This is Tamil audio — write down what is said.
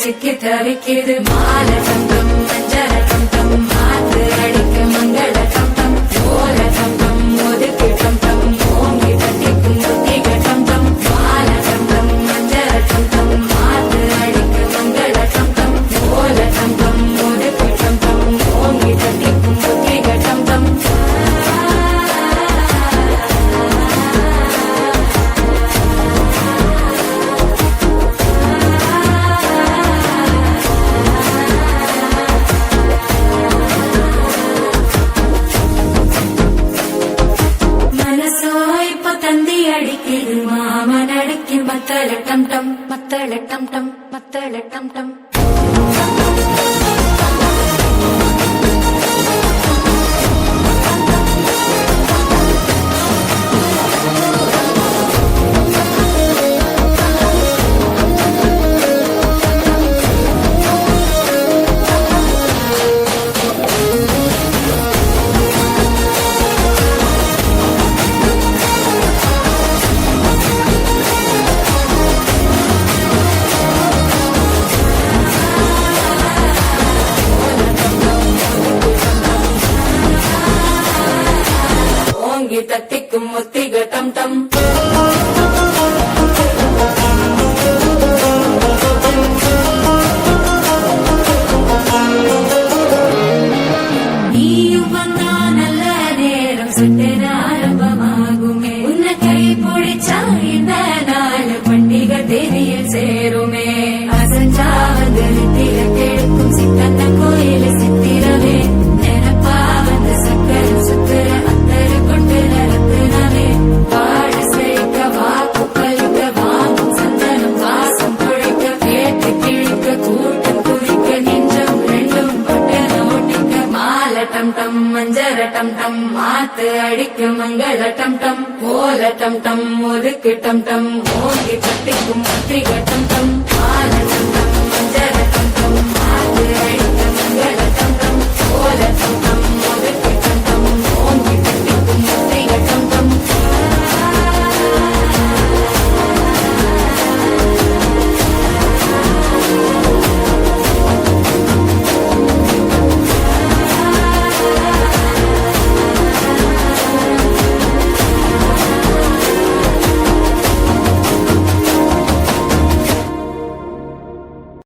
சிக்கி தவிக்கிது மால தங்கம் மஞ்சள தங்கம் மாத்து அடிக்க மங்கள தங்கம் ஓல தங்கம் ஒதுக்கு தங்கம் ஓங்கி தட்டிக்கும் ஒத்திக தங்கம் மால தங்கம் மஞ்சள தங்கம் மாத்து அடிக்க மங்கள தங்கம் ஓல தங்கம் ஒதுக்கு தங்கம் ஓங்கி தட்டிக்கும் ஒத்திக தங்கம் அடிக்கிது மாமன் அடிக்கு மத்தள டம் டம் மத்தள டம் டம் மத்தள டம் டம் தட்டிக்கும் முத்திக டம் டம் நீயும் வந்தா நல்ல நேரம் சுட்டு ஆரம்பமாகுமே உன்னை கை பிடிச்சா இந்த நாள் பண்டிகை தேதியில் சேருமே அசஞ்சா வந்து கெடுக்கும் சித்தந்த கோயில சித்திரவே நினைப்பா வந்து சக்கர சுத்துற மஞ்சர டம் டம் மாத்து அடிக்க மங்கள டம் டம் ஓல டம் டம் ஒதுக்கு டம் டம் ஓங்கி கட்டிக்கும் ஒத்திக டம் டம்